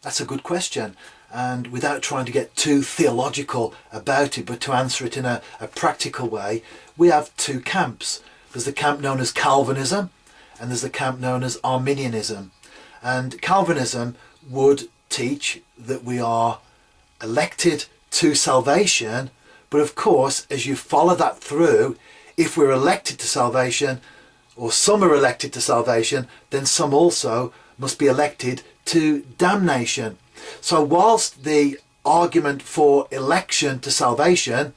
That's a good question. And without trying to get too theological about it, but to answer it in a practical way, we have two camps. There's the camp known as Calvinism, and there's the camp known as Arminianism. And Calvinism would teach that we are elected to salvation, but of course, as you follow that through, if we're elected to salvation, or some are elected to salvation, then some also must be elected to damnation. So whilst the argument for election to salvation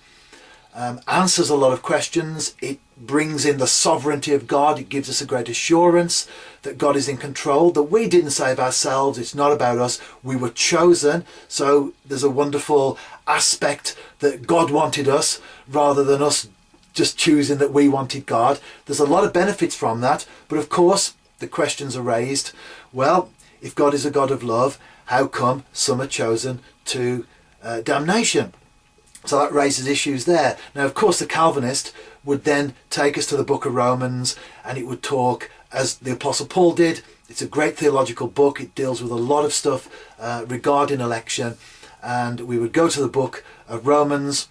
answers a lot of questions, it brings in the sovereignty of God, it gives us a great assurance that God is in control, that we didn't save ourselves, it's not about us, we were chosen. So there's a wonderful aspect that God wanted us rather than us just choosing that we wanted God. There's a lot of benefits from that, but of course the questions are raised. Well, if God is a God of love, how come some are chosen to damnation? So that raises issues there. Now, of course, the Calvinist would then take us to the book of Romans, and it would talk, as the Apostle Paul did. It's a great theological book. It deals with a lot of stuff regarding election. And we would go to the book of Romans,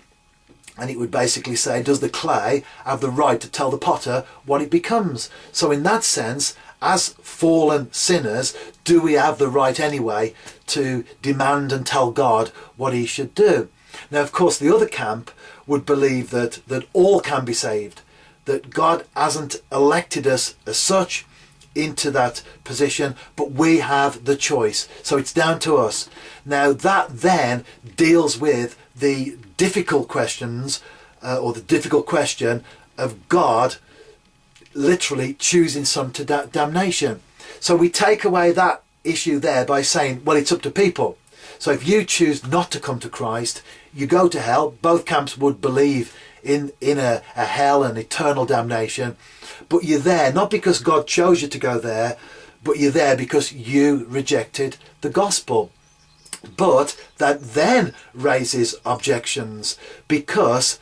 and it would basically say, does the clay have the right to tell the potter what it becomes? So in that sense, as fallen sinners, do we have the right anyway to demand and tell God what he should do? Now, of course, the other camp would believe that all can be saved, that God hasn't elected us as such into that position, but we have the choice. So it's down to us. Now, that then deals with the difficult questions, or the difficult question of God literally choosing some to damnation. So we take away that issue there by saying, well, it's up to people. So if you choose not to come to Christ, you go to hell. Both camps would believe in a hell and eternal damnation, but you're there not because God chose you to go there, but you're there because you rejected the gospel. But that then raises objections, because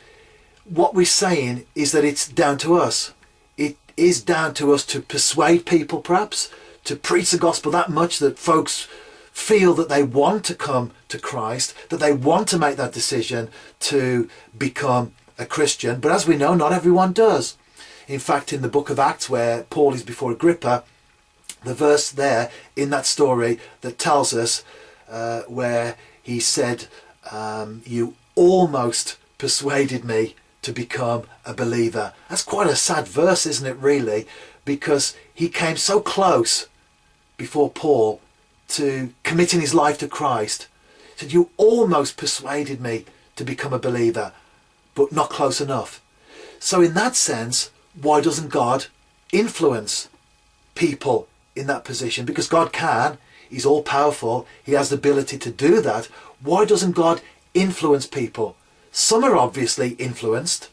what we're saying is that it's down to us. It is down to us to persuade people, perhaps, to preach the gospel that much that folks feel that they want to come to Christ, that they want to make that decision to become a Christian. But as we know, not everyone does. In fact, in the book of Acts, where Paul is before Agrippa, the verse there in that story that tells us where he said, you almost persuaded me to become a believer. That's quite a sad verse, isn't it, really? Because he came so close before Paul to committing his life to Christ. He said, you almost persuaded me to become a believer, but not close enough. So in that sense, why doesn't God influence people in that position? Because God can. He's all powerful. He has the ability to do that. Why doesn't God influence people? Some are obviously influenced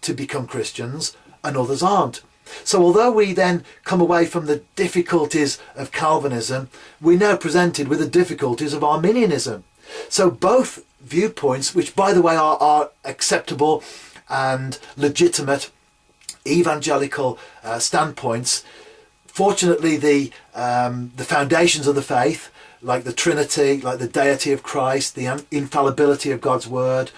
to become Christians and others aren't. So although we then come away from the difficulties of Calvinism, we're now presented with the difficulties of Arminianism. So both viewpoints, which by the way are acceptable and legitimate evangelical standpoints, fortunately the foundations of the faith, like the Trinity, like the deity of Christ, the infallibility of God's word,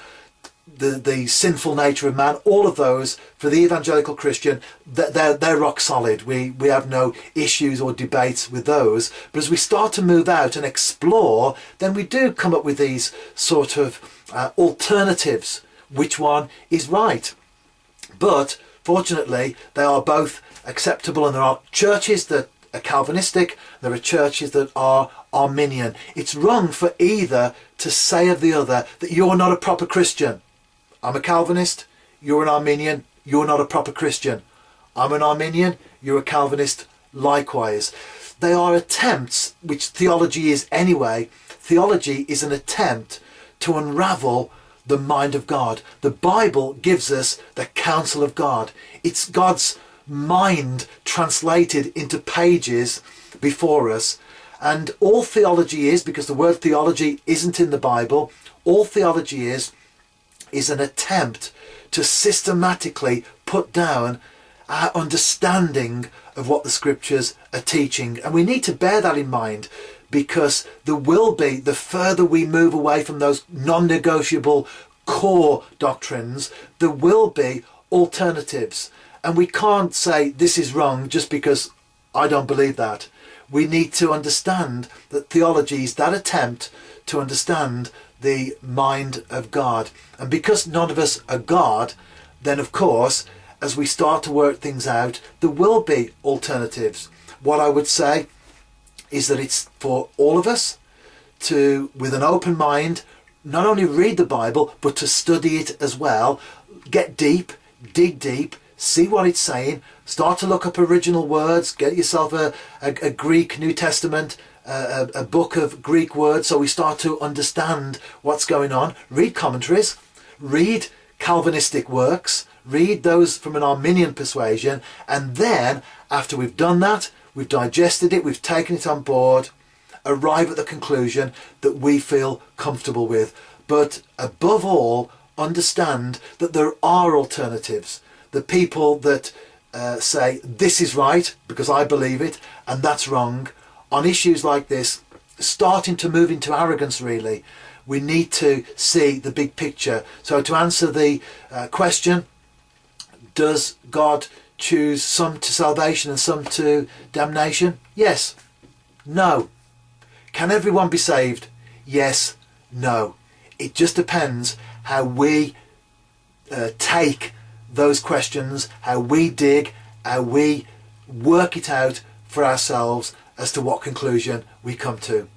the sinful nature of man, all of those, for the evangelical Christian, they're rock solid. We have no issues or debates with those. But as we start to move out and explore, then we do come up with these sort of alternatives. Which one is right? But fortunately, they are both acceptable, and there are churches that are Calvinistic, there are churches that are Arminian. It's wrong for either to say of the other that you're not a proper Christian. I'm a Calvinist, you're an Arminian, you're not a proper Christian. I'm an Arminian, you're a Calvinist, likewise. They are attempts, which theology is anyway. Theology is an attempt to unravel the mind of God. The Bible gives us the counsel of God. It's God's mind translated into pages before us. And all theology is, because the word theology isn't in the Bible, all theology is an attempt to systematically put down our understanding of what the scriptures are teaching. And we need to bear that in mind, because there will be, the further we move away from those non-negotiable core doctrines, there will be alternatives. And we can't say this is wrong just because I don't believe that. We need to understand that theology is that attempt to understand the mind of God. And because none of us are God, then of course, as we start to work things out, there will be alternatives. What I would say is that it's for all of us to, with an open mind, not only read the Bible, but to study it as well. Get deep, dig deep, see what it's saying, start to look up original words, get yourself a Greek New Testament, a book of Greek words, so we start to understand what's going on. Read commentaries, read Calvinistic works, read those from an Arminian persuasion, and then after we've done that, we've digested it, we've taken it on board, arrive at the conclusion that we feel comfortable with. But above all, understand that there are alternatives. The people that say this is right because I believe it and that's wrong, on issues like this, starting to move into arrogance really. We need to see the big picture. So to answer the question, does God choose some to salvation and some to damnation? Yes. No. Can everyone be saved? Yes. No. It just depends how we take those questions, how we dig, how we work it out for ourselves as to what conclusion we come to.